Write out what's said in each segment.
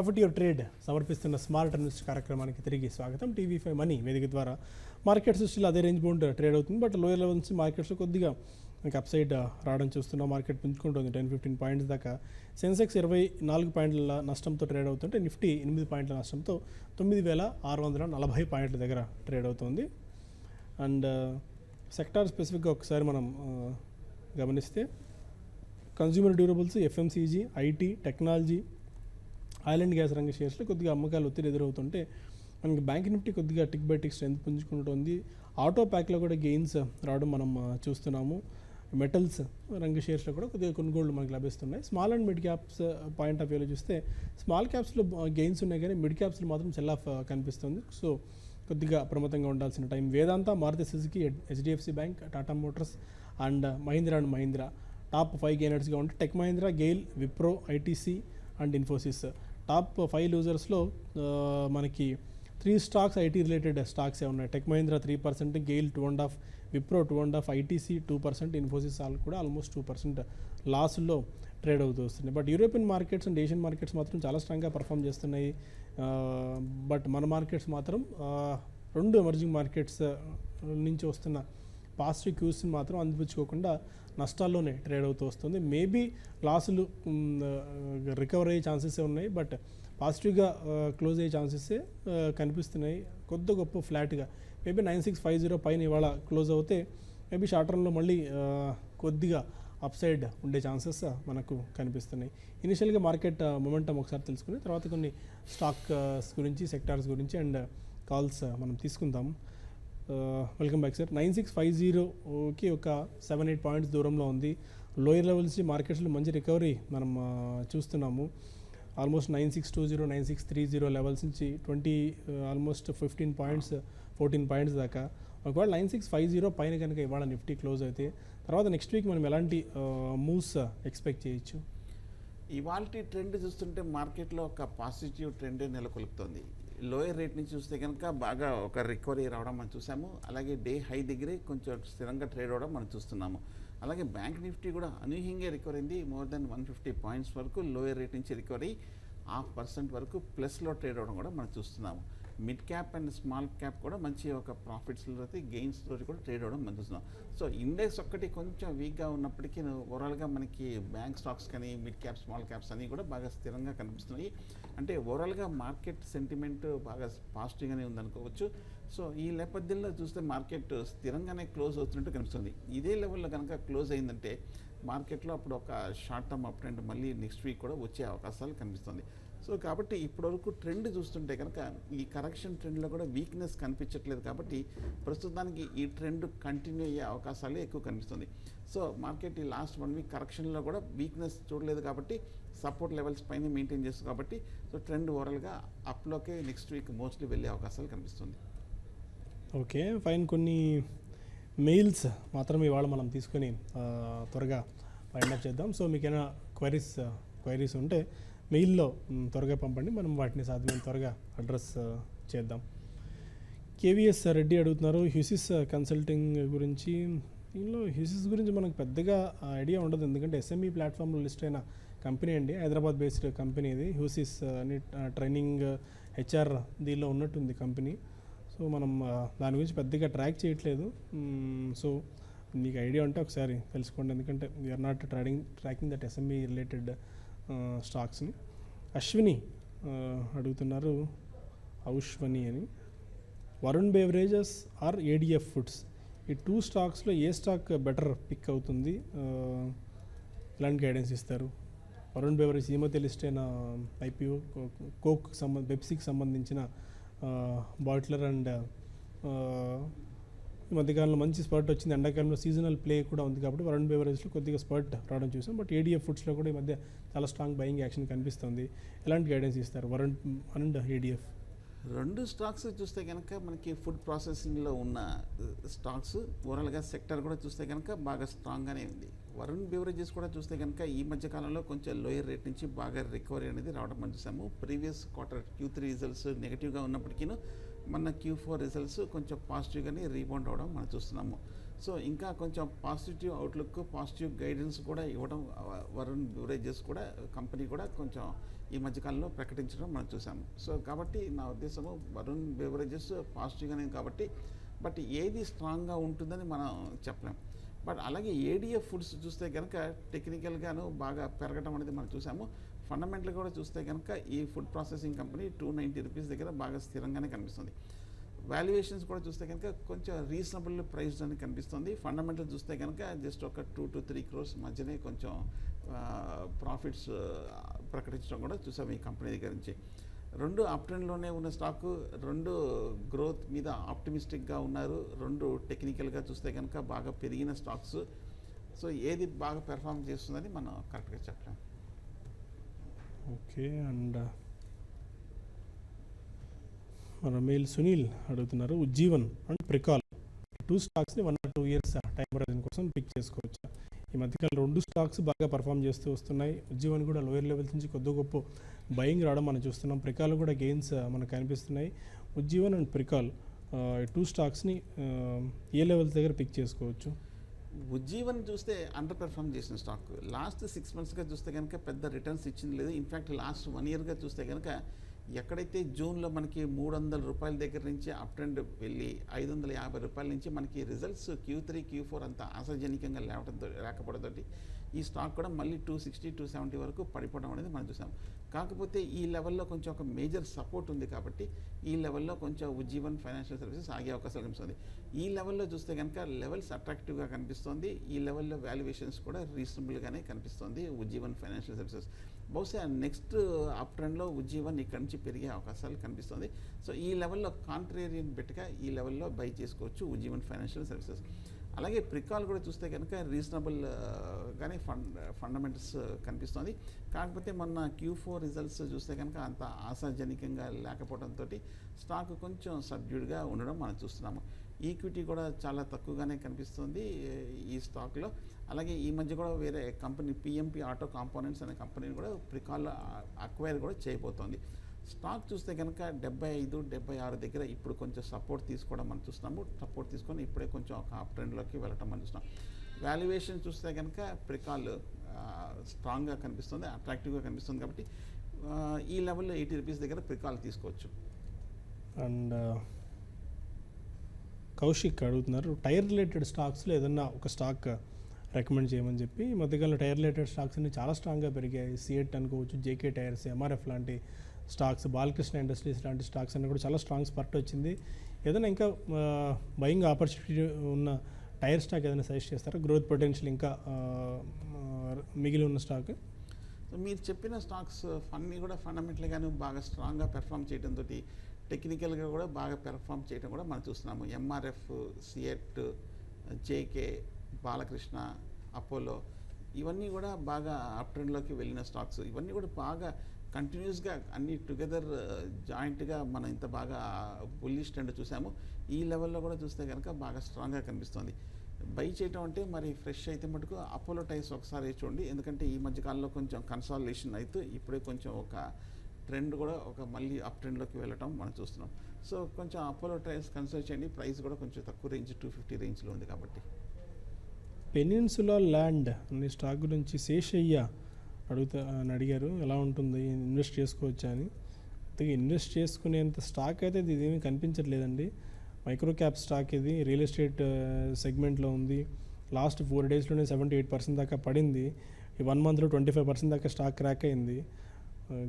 Profit your trade సమర్పిస్తున్న smart invest కార్యక్రమానికి తిరిగి స్వాగతం. టీవీ5 మనీ వేదిక ద్వారా మార్కెట్స్ స్టిల్ అదే రేంజ్ బౌండ్ ట్రేడ్ అవుతుంది. బట్ లోయర్ లెవెల్ నుంచి మార్కెట్స్లో కొద్దిగా మనకి అప్ సైడ్ రావడం చూస్తున్నాం. మార్కెట్ పుంజుకుంటుంది 10-15 పాయింట్స్ దాకా. సెన్సెక్స్ 24 పాయింట్ల నష్టంతో ట్రేడ్ అవుతుంటే నిఫ్టీ 8 పాయింట్ల నష్టంతో 9640 పాయింట్ల దగ్గర ట్రేడ్ అవుతుంది. అండ్ సెక్టార్ స్పెసిఫిక్గా ఒకసారి మనం గమనిస్తే consumer durables, FMCG, IT, technology, oil and gas రంగ షేర్స్లో కొద్దిగా అమ్మకాలు ఒత్తిడి ఎదురవుతుంటే మనకి బ్యాంక్ నిఫ్టీ కొద్దిగా టిక్ బై టిక్ స్ట్రెంత్ పుంజుకుంటుంది. ఆటో ప్యాక్లో కూడా గెయిన్స్ రావడం మనం చూస్తున్నాము. మెటల్స్ రంగ షేర్స్లో కూడా కొద్దిగా కొనుగోళ్లు మనకు లభిస్తున్నాయి. Small and mid caps point of వ్యూలో చూస్తే స్మాల్ క్యాప్స్లో గెయిన్స్ ఉన్నాయి కానీ మిడ్ క్యాప్స్లో మాత్రం సెల్ ఆఫ్ కనిపిస్తుంది. సో కొద్దిగా అప్రమత్తంగా ఉండాల్సిన time. Vedanta, Maruti Suzuki, HDFC bank, Tata Motors and Mahindra top 5 గెయినర్స్గా ఉంటే Tech Mahindra, GAIL, Wipro, ITC and Infosys top 5 లూజర్స్లో మనకి 3 స్టాక్స్ ఐటీ రిలేటెడ్ స్టాక్సే ఉన్నాయి. టెక్ మహీంద్రా 3%, గెయిల్ 2.5%, విప్రో 2.5%, ఐటీసీ 2%, ఇన్ఫోసిస్ కూడా ఆల్మోస్ట్ 2% లాస్లో ట్రేడ్ అవుతూ వస్తున్నాయి. But European markets and Asian markets మాత్రం చాలా స్ట్రాంగ్గా పర్ఫామ్ చేస్తున్నాయి. బట్ మన మార్కెట్స్ మాత్రం 2 ఎమర్జింగ్ మార్కెట్స్ నుంచి వస్తున్న పాజిటివ్ క్యూస్ని మాత్రం అందిపుచ్చుకోకుండా నష్టాల్లోనే ట్రేడ్ అవుతూ వస్తుంది. మేబీ లాసులు రికవర్ అయ్యే ఛాన్సెస్ ఉన్నాయి. బట్ పాజిటివ్గా క్లోజ్ అయ్యే ఛాన్సెస్ కనిపిస్తున్నాయి. కొద్ది గొప్ప ఫ్లాట్గా మేబీ 9650 పైన ఇవాళ క్లోజ్ అవుతే మేబీ షార్ట్ టర్మ్లో మళ్ళీ కొద్దిగా అప్ సైడ్ ఉండే ఛాన్సెస్ మనకు కనిపిస్తున్నాయి. ఇనిషియల్గా మార్కెట్ మొమెంటం ఒకసారి తెలుసుకుని తర్వాత కొన్ని స్టాక్స్ గురించి, సెక్టార్స్ గురించి అండ్ కాల్స్ మనం తీసుకుందాం. Welcome back sir. 9650కి ఒక 7-8 పాయింట్స్ దూరంలో ఉంది. లోయర్ లెవెల్స్ మార్కెట్స్లో మంచి రికవరీ మనం చూస్తున్నాము. ఆల్మోస్ట్ 9620, 9630 లెవెల్స్ నుంచి ఆల్మోస్ట్ 15 పాయింట్స్, 14 పాయింట్స్ దాకా. ఒకవేళ 9650 పైన కనుక ఇవాళ నిఫ్టీ క్లోజ్ అయితే తర్వాత నెక్స్ట్ వీక్ మనం ఎలాంటి మూవ్స్ ఎక్స్పెక్ట్ చేయొచ్చు? ఇవాళ ట్రెండ్ చూస్తుంటే మార్కెట్లో ఒక పాజిటివ్ ట్రెండ్ నెలకొల్పుతుంది. లోయర్ రేట్ నుంచి చూస్తే కనుక బాగా ఒక రికవరీ రావడం మనం చూసాము. అలాగే డే హై దగ్గరే కొంచెం స్థిరంగా ట్రేడ్ అవ్వడం మనం చూస్తున్నాము. అలాగే బ్యాంక్ నిఫ్టీ కూడా అనూహ్యంగా రికవర్ అయింది. మోర్ దెన్ 150 పాయింట్స్ వరకు లోయర్ రేట్ నుంచి రికవరీ 0.5% వరకు ప్లస్లో ట్రేడ్ అవ్వడం కూడా మనం చూస్తున్నాము. Mid cap and small cap కూడా మంచి ఒక ప్రాఫిట్స్లో గెయిన్స్ తోటి కూడా ట్రేడ్ అవ్వడం మనం చూస్తున్నాం. సో ఇండెక్స్ ఒక్కటి కొంచెం వీక్గా ఉన్నప్పటికీ ఓవరాల్గా మనకి బ్యాంక్ స్టాక్స్ కానీ మిడ్ క్యాప్, స్మాల్ క్యాప్స్ అన్నీ కూడా బాగా స్థిరంగా కనిపిస్తున్నాయి. అంటే ఓవరాల్గా మార్కెట్ సెంటిమెంట్ బాగా పాజిటివ్గానే ఉందనుకోవచ్చు. సో ఈ నేపథ్యంలో చూస్తే మార్కెట్ స్థిరంగానే క్లోజ్ అవుతున్నట్టు కనిపిస్తుంది. ఇదే లెవెల్లో కనుక క్లోజ్ అయిందంటే మార్కెట్లో అప్పుడు ఒక షార్ట్ టర్మ్ అప్ ట్రెండ్ మళ్ళీ నెక్స్ట్ వీక్ కూడా వచ్చే అవకాశాలు కనిపిస్తుంది. సో కాబట్టి ఇప్పటివరకు ట్రెండ్ చూస్తుంటే కనుక ఈ కరెక్షన్ ట్రెండ్లో కూడా వీక్నెస్ కనిపించట్లేదు. కాబట్టి ప్రస్తుతానికి ఈ ట్రెండ్ కంటిన్యూ అయ్యే అవకాశాలే ఎక్కువ కనిపిస్తుంది. సో మార్కెట్ ఈ లాస్ట్ 1 వీక్ కరెక్షన్లో కూడా వీక్నెస్ చూడలేదు కాబట్టి సపోర్ట్ లెవెల్స్ పైన మెయింటైన్ చేస్తుంది. కాబట్టి సో ట్రెండ్ ఓవరాల్గా అప్లోకే నెక్స్ట్ వీక్ మోస్ట్లీ వెళ్ళే అవకాశాలు కనిపిస్తుంది. Okay fine. కొన్ని మెయిల్స్ మాత్రమే ఇవాళ మనం తీసుకొని త్వరగా ఫైండ్ అప్ చేద్దాం. సో మీకైనా క్వైరీస్ ఉంటే మెయిల్లో త్వరగా పంపండి, మనం వాటిని సాధ్యమైన త్వరగా అడ్రస్ చేద్దాం. కేవీఎస్ రెడ్డి అడుగుతున్నారు హ్యూసిస్ కన్సల్టింగ్ గురించి. దీనిలో హ్యూసిస్ గురించి మనకు పెద్దగా ఐడియా ఉండదు, ఎందుకంటే ఎస్ఎంఈ ప్లాట్ఫామ్లో లిస్ట్ అయిన కంపెనీ అండి, హైదరాబాద్ బేస్డ్ కంపెనీ ఇది. హ్యూసిస్ అని ట్రైనింగ్, హెచ్ఆర్ దీనిలో ఉన్నట్టుంది కంపెనీ. సో మనం దాని గురించి పెద్దగా ట్రాక్ చేయట్లేదు. సో మీకు ఐడియా ఉంటే ఒకసారి తెలుసుకోండి, ఎందుకంటే we are not tracking that SME related స్టాక్స్ని. అశ్విని అడుగుతున్నారు, ఔష్వని అని. Varun beverages or ADF foods, ఈ 2 స్టాక్స్లో ఏ స్టాక్ బెటర్ పిక్ అవుతుంది, ఇలాంటి గైడెన్స్ ఇస్తారు? వరుణ్ బేవరేజ్ ఈ మధ్య లిస్ట్ అయిన ఐపీఓ, కోక్ పెప్సీకి సంబంధించిన బాటిలర్ అండ్ ఈ మధ్యకాలంలో మంచి స్పర్ట్ వచ్చింది. ఎండాకాలంలో సీజనల్ ప్లే కూడా ఉంది కాబట్టి వరుణ్ బేవరేజ్లో కొద్దిగా స్పర్ట్ రావడం చూసాం. బట్ ఏడిఎఫ్ ఫుడ్స్లో కూడా ఈ మధ్య చాలా స్ట్రాంగ్ బయింగ్ యాక్షన్ కనిపిస్తుంది. ఎలాంటి గైడెన్స్ ఇస్తారు వరుణ్ అండ్ ఏడిఎఫ్? 2 స్టాక్స్ చూస్తే కనుక మనకి ఫుడ్ ప్రాసెసింగ్లో ఉన్న స్టాక్స్, ఓవరాల్గా సెక్టర్ కూడా చూస్తే కనుక బాగా స్ట్రాంగ్గానే ఉంది. వరుణ్ బెవరేజెస్ కూడా చూస్తే కనుక ఈ మధ్యకాలంలో కొంచెం లోయర్ రేట్ నుంచి బాగా రికవరీ అనేది రావడం మనం చూసాము. ప్రీవియస్ క్వార్టర్ Q3 రిజల్ట్స్ నెగిటివ్గా ఉన్నప్పటికీ మన Q4 రిజల్ట్స్ కొంచెం పాజిటివ్గానే రీబౌండ్ అవ్వడం మనం చూస్తున్నాము. సో ఇంకా కొంచెం పాజిటివ్ అవుట్లుక్, పాజిటివ్ గైడెన్స్ కూడా ఇవ్వడం వరుణ్ బెవరేజెస్ కూడా కంపెనీ కూడా కొంచెం ఈ మధ్యకాలంలో ప్రకటించడం మనం చూసాము. సో కాబట్టి నా ఉద్దేశము వరుణ్ బెవరేజెస్ పాజిటివ్గానే కాబట్టి, బట్ ఏది స్ట్రాంగ్గా ఉంటుందని మనం చెప్పలేం. బట్ అలాగే ఏడిఎఫ్ ఫుడ్స్ చూస్తే కనుక టెక్నికల్గాను బాగా పెరగడం అనేది మనం చూసాము. ఫండమెంటల్ కూడా చూస్తే కనుక ఈ ఫుడ్ ప్రాసెసింగ్ కంపెనీ 290 రూపీస్ దగ్గర బాగా స్థిరంగానే కనిపిస్తుంది. వాల్యుయేషన్స్ కూడా చూస్తే కనుక కొంచెం రీజనబుల్ ప్రైస్ అని కనిపిస్తుంది. ఫండమెంటల్ చూస్తే కనుక జస్ట్ ఒక 2 to 3 crores మధ్యనే కొంచెం ప్రాఫిట్స్ ప్రకటించడం కూడా చూసాం ఈ కంపెనీ దగ్గర నుంచి. రెండు అప్ ట్రెండ్లోనే ఉన్న స్టాకు, రెండు గ్రోత్ మీద ఆప్టిమిస్టిక్గా ఉన్నారు, రెండు టెక్నికల్గా చూస్తే కనుక బాగా పెరిగిన స్టాక్స్. సో ఏది బాగా పెర్ఫామ్ చేస్తుందని మనం కరెక్ట్గా చెప్పలేం. ఓకే. అండ్ మన మెయిల్ సునీల్ అడుగుతున్నారు, Ujjivan and Pricol 2 స్టాక్స్ని 1 or 2 years time horizon కోసం పిక్ చేసుకోవచ్చు. ఈ మధ్యకాలం 2 స్టాక్స్ బాగా పర్ఫామ్ చేస్తూ వస్తున్నాయి. ఉజ్జీవన్ కూడా లోయర్ లెవెల్స్ నుంచి కొద్ది గొప్ప బయింగ్ రావడం మనం చూస్తున్నాం. ప్రికాల్ కూడా గెయిన్స్ మనకు కనిపిస్తున్నాయి. ఉజ్జీవన్ అండ్ ప్రికాల్ 2 స్టాక్స్ని ఏ లెవెల్స్ దగ్గర పిక్ చేసుకోవచ్చు? ఉజ్జీవన్ చూస్తే అండర్ పెర్ఫామ్ చేసిన స్టాక్. లాస్ట్ 6 monthsగా చూస్తే కనుక పెద్ద రిటర్న్స్ ఇచ్చింది లేదు. ఇన్ఫ్యాక్ట్ లాస్ట్ 1 yearగా చూస్తే కనుక ఎక్కడైతే జూన్లో మనకి 300 రూపాయల దగ్గర నుంచి అప్ ట్రెండ్ వెళ్ళి 550 రూపాయల నుంచి మనకి రిజల్ట్స్ Q3, Q4 అంత ఆశాజనకంగా లేకపోవడంతో ఈ స్టాక్ కూడా మళ్ళీ 260, 270 వరకు పడిపోవడం అనేది మనం చూసాం. కాకపోతే ఈ లెవెల్లో కొంచెం ఒక మేజర్ సపోర్ట్ ఉంది కాబట్టి ఈ లెవెల్లో కొంచెం ఉజ్జీవన్ ఫైనాన్షియల్ సర్వీసెస్ ఆగే అవకాశాలు కనిపిస్తుంది. ఈ లెవెల్లో చూస్తే కనుక లెవెల్స్ అట్రాక్టివ్గా కనిపిస్తుంది. ఈ లెవెల్లో వాల్యుయేషన్స్ కూడా రీజనబుల్గానే కనిపిస్తుంది ఉజ్జీవన్ ఫైనాన్షియల్ సర్వీసెస్. బహుశా నెక్స్ట్ అప్ ట్రెండ్లో ఉజ్జీవన్ ఇక్కడ నుంచి పెరిగే అవకాశాలు కనిపిస్తుంది. సో ఈ లెవెల్లో కాంట్రేరియన్ బెట్గా ఈ లెవెల్లో బై చేసుకోవచ్చు ఉజ్జీవన్ ఫైనాన్షియల్ సర్వీసెస్. అలాగే ప్రికాల్ కూడా చూస్తే కనుక రీజనబుల్గానే ఫండమెంటల్స్ కనిపిస్తుంది. కాకపోతే మొన్న Q4 రిజల్ట్స్ చూస్తే కనుక అంత ఆశాజనకంగా లేకపోవడంతో స్టాక్ కొంచెం సబ్డ్యూడ్గా ఉండడం మనం చూస్తున్నాము. ఈక్విటీ కూడా చాలా తక్కువగానే కనిపిస్తుంది ఈ స్టాక్లో. అలాగే ఈ మధ్య కూడా వేరే కంపెనీ PMP ఆటో కాంపోనెంట్స్ అనే కంపెనీని కూడా ప్రికాల్ అక్వైర్ కూడా చేయబోతోంది. స్టాక్ చూస్తే కనుక 75, 76 దగ్గర ఇప్పుడు కొంచెం సపోర్ట్ తీసుకోవడం మనం చూస్తున్నాము. సపోర్ట్ తీసుకొని ఇప్పుడే కొంచెం ఒక అప్ ట్రెండ్లోకి వెళ్ళటం మనం చూస్తున్నాం. వాల్యుయేషన్ చూస్తే కనుక ప్రికాల్ స్ట్రాంగ్గా కనిపిస్తుంది, అట్రాక్టివ్గా కనిపిస్తుంది కాబట్టి ఈ లెవెల్లో 80 రూపీస్ దగ్గర ప్రికాల్ తీసుకోవచ్చు. అండ్ కౌశిక్ అడుగుతున్నారు, టైర్ రిలేటెడ్ స్టాక్స్లో ఏదన్నా ఒక స్టాక్ రికమెండ్ చేయమని చెప్పి. ఈ మధ్యకాలంలో టైర్ రిలేటెడ్ స్టాక్స్ అన్ని చాలా స్ట్రాంగ్గా పెరిగాయి. సిఎట్ అనుకోవచ్చు, JK టైర్స్, MRF లాంటి స్టాక్స్, బాలకృష్ణ ఇండస్ట్రీస్ లాంటి స్టాక్స్ అన్ని కూడా చాలా స్ట్రాంగ్ స్పర్ట్ వచ్చింది. ఏదైనా ఇంకా బయింగ్ ఆపర్చునిటీ ఉన్న టైర్ స్టాక్ ఏదైనా సజెస్ట్ చేస్తారా? గ్రోత్ పొటెన్షియల్ ఇంకా మిగిలి ఉన్న స్టాక్. మీరు చెప్పిన స్టాక్స్ అన్నీ కూడా ఫండమెంటల్గాను బాగా స్ట్రాంగ్గా పెర్ఫామ్ చేయడంతో టెక్నికల్గా కూడా బాగా పెర్ఫామ్ చేయడం కూడా మనం చూస్తున్నాము. MRF, సిఎట్, JK, బాలకృష్ణ, అపోలో ఇవన్నీ కూడా బాగా అప్ ట్రెండ్లోకి వెళ్ళిన స్టాక్స్. ఇవన్నీ కూడా బాగా కంటిన్యూస్గా అన్ని టుగెదర్ జాయింట్గా మనం ఇంత బాగా బుల్లిష్ ట్రెండ్ చూసాము. ఈ లెవెల్లో కూడా చూస్తే కనుక బాగా స్ట్రాంగ్గా కనిపిస్తుంది. బై చేయటం అంటే మరి ఫ్రెష్ అయితే మటుకు అపోలో టైర్స్ ఒకసారి చూడండి. ఎందుకంటే ఈ మధ్యకాలంలో కొంచెం కన్సాలిడేషన్ అయితే ఇప్పుడే కొంచెం ఒక ట్రెండ్ కూడా ఒక మళ్ళీ అప్ ట్రెండ్లోకి వెళ్ళటం మనం చూస్తున్నాం. సో కొంచెం అపోలో టైర్స్ కన్సిడర్ చేయండి. ప్రైస్ కూడా కొంచెం తక్కువ రేంజ్ 250 రేంజ్లో ఉంది కాబట్టి. పెనిన్సులా ల్యాండ్ అనే స్టాక్ గురించి శేషయ్య అడిగారు, ఎలా ఉంటుంది, ఇన్వెస్ట్ చేసుకోవచ్చా అని. అయితే ఇన్వెస్ట్ చేసుకునేంత స్టాక్ అయితే ఇది ఏమీ కనిపించట్లేదండి. మైక్రో క్యాప్ స్టాక్ ఇది, రియల్ ఎస్టేట్ సెగ్మెంట్లో ఉంది. లాస్ట్ 4 daysలోనే 78% దాకా పడింది. ఈ 1 monthలో 25% దాకా స్టాక్ క్రాక్ అయింది.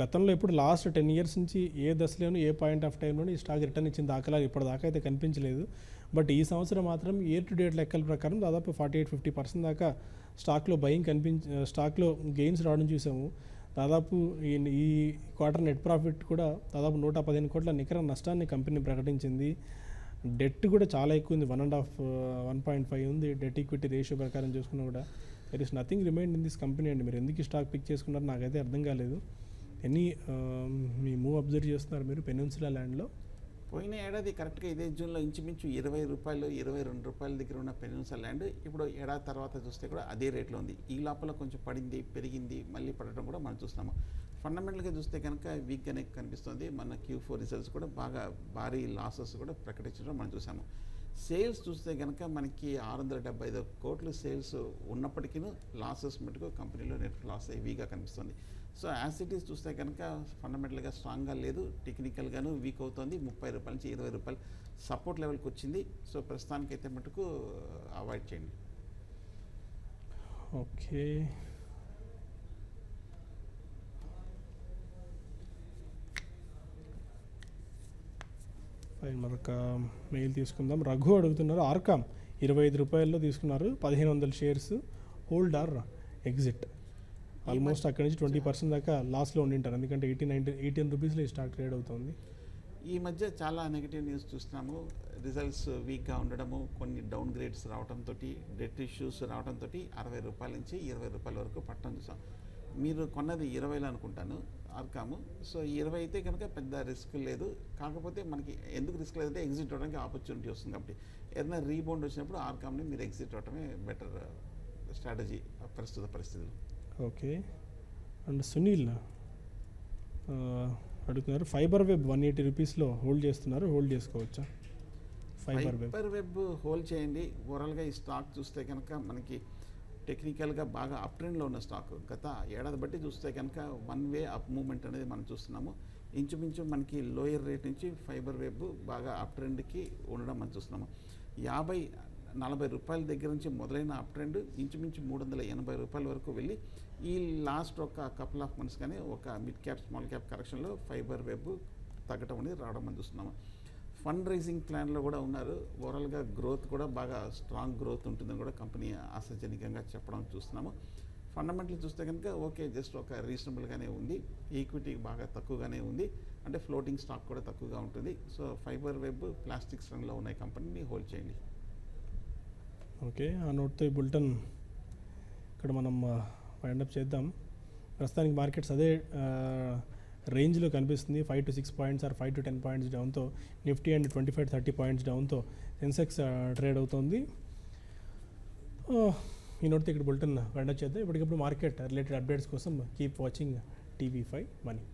గతంలో ఇప్పుడు లాస్ట్ 10 years నుంచి ఏ దశలోనూ ఏ పాయింట్ ఆఫ్ టైంలోనూ ఈ స్టాక్ రిటర్న్ ఇచ్చిన దాఖలా ఇప్పటిదాకా అయితే కనిపించలేదు. బట్ ఈ సంవత్సరం మాత్రం year to date లెక్కల ప్రకారం దాదాపు 48-50% దాకా స్టాక్లో బయింగ్ స్టాక్లో గెయిన్స్ రావడం చూసాము. దాదాపు ఈ క్వార్టర్ నెట్ ప్రాఫిట్ కూడా దాదాపు 115 కోట్ల నికర నష్టాన్ని కంపెనీ ప్రకటించింది. డెట్ కూడా చాలా ఎక్కువ ఉంది, 1.5 ఉంది డెట్ ఈక్విటీ రేషియో ప్రకారం చూసుకున్నా కూడా. There is nothing remind in this company అండి. మీరు ఎందుకు స్టాక్ పిక్ చేసుకున్నారు నాకైతే అర్థం కాలేదు. మీ మూవ్ అబ్జర్వ్ చేస్తున్నారు మీరు పెనిన్సులా ల్యాండ్లో? పోయిన ఏడాది కరెక్ట్గా ఇదే జూన్లో ఇంచుమించు 20 రూపాయలు, 22 రూపాయల దగ్గర ఉన్న పెనిన్సులా ల్యాండ్ ఇప్పుడు ఏడాది తర్వాత చూస్తే కూడా అదే రేట్లో ఉంది. ఈ లోపల కొంచెం పడింది, పెరిగింది, మళ్ళీ పడటం కూడా మనం చూస్తున్నాము. ఫండమెంటల్గా చూస్తే కనుక వీక్గానే కనిపిస్తుంది. మన Q4 రిజల్ట్స్ కూడా బాగా భారీ లాసెస్ కూడా ప్రకటించడం మనం చూసాము. సేల్స్ చూస్తే కనుక మనకి 675 కోట్లు సేల్స్ ఉన్నప్పటికీ లాసెస్ మటుకు కంపెనీలో నెట్ లాస్ హెవీగా కనిపిస్తుంది. సో యాజ్ ఇట్ ఈస్ చూస్తే కనుక ఫండమెంటల్గా స్ట్రాంగ్గా లేదు, టెక్నికల్గాను వీక్ అవుతుంది. 30 రూపాయల నుంచి 20 రూపాయలు సపోర్ట్ లెవెల్కి వచ్చింది. సో ప్రస్తుతానికైతే మటుకు అవాయిడ్ చేయండి. Okay, fine. మరొక మెయిల్ తీసుకుందాం. రఘు అడుగుతున్నారు, ఆర్కామ్ 25 రూపాయల్లో తీసుకున్నారు, 1500 shares, hold or exit. Almost అక్కడి నుంచి 20% దాకా లాస్లో ఉండింటారు, ఎందుకంటే 18 రూపీస్లో ఈ స్టాక్ ట్రేడ్ అవుతుంది. ఈ మధ్య చాలా నెగిటివ్ న్యూస్ చూస్తున్నాము. రిజల్ట్స్ వీక్గా ఉండడము, కొన్ని డౌన్ గ్రేడ్స్ రావడంతో, డెట్ ఇష్యూస్ రావడంతో 60 రూపాయల నుంచి 20 రూపాయల వరకు పట్టడం చూసాం. మీరు కొన్నది 20లో అనుకుంటాను ఆర్కాము. సో 20 అయితే కనుక పెద్ద రిస్క్ లేదు. కాకపోతే మనకి ఎందుకు రిస్క్ లేదంటే ఎగ్జిట్ అవ్వడానికి ఆపర్చునిటీ వస్తుంది కాబట్టి ఏదైనా రీబౌండ్ వచ్చినప్పుడు ఆర్కామ్ని మీరు ఎగ్జిట్ అవ్వడమే బెటర్ స్ట్రాటజీ ప్రస్తుత పరిస్థితుల్లో. ఓకే. అండ్ సునీల్ అడుగుతున్నారు, ఫైబర్ వెబ్ 180 రూపీస్లో హోల్డ్ చేస్తున్నారు, హోల్డ్ చేసుకోవచ్చా? ఫైబర్ వెబ్ హోల్డ్ చేయండి. ఓవరాల్గా ఈ స్టాక్ చూస్తే కనుక మనకి టెక్నికల్గా బాగా అప్ ట్రెండ్లో ఉన్న స్టాక్. గత ఏడాది బట్టి చూస్తే కనుక వన్ వే అప్ మూవ్మెంట్ అనేది మనం చూస్తున్నాము. ఇంచుమించు మనకి లోయర్ రేట్ నుంచి ఫైబర్ వెబ్ బాగా అప్ ట్రెండ్కి ఉండడం మనం చూస్తున్నాము. 50-40 రూపాయల దగ్గర నుంచి మొదలైన అప్ ట్రెండ్ ఇంచుమించు 380 రూపాయల వరకు వెళ్ళి ఈ లాస్ట్ ఒక కపుల్ ఆఫ్ మంత్స్ కానీ ఒక మిడ్ క్యాప్ స్మాల్ క్యాప్ కరెక్షన్లో ఫైబర్ వెబ్ తగ్గడం అనేది రావడం మనం చూస్తున్నాము. ఫండ్ రైజింగ్ ప్లాన్లో కూడా ఉన్నారు. ఓవరాల్గా గ్రోత్ కూడా బాగా స్ట్రాంగ్ గ్రోత్ ఉంటుందని కూడా కంపెనీ ఆశాజనకంగా చెప్పడం చూస్తున్నాము. ఫండమెంటల్ చూస్తే కనుక ఓకే, జస్ట్ ఒక రీజనబుల్గానే ఉంది. ఈక్విటీ బాగా తక్కువగానే ఉంది, అంటే ఫ్లోటింగ్ స్టాక్ కూడా తక్కువగా ఉంటుంది. సో ఫైబర్ వెబ్ ప్లాస్టిక్స్ రంగంలో ఉన్న కంపెనీని హోల్డ్ చేయండి. ఓకే, ఆ నోట్తో ఈ బులెటిన్ ఇక్కడ మనం వైండప్ చేద్దాం. ప్రస్తుతానికి మార్కెట్స్ అదే రేంజ్లో కనిపిస్తుంది. 5 to 6 points or 5 to 10 points డౌన్తో నిఫ్టీ అండ్ 25-30 పాయింట్స్ డౌన్తో సెన్సెక్స్ ట్రేడ్ అవుతుంది. ఈ నోట్తో ఇక్కడ బులెటిన్ వైండప్ చేద్దాం. ఇప్పటికప్పుడు మార్కెట్ రిలేటెడ్ అప్డేట్స్ కోసం కీప్ వాచింగ్ TV5 Money.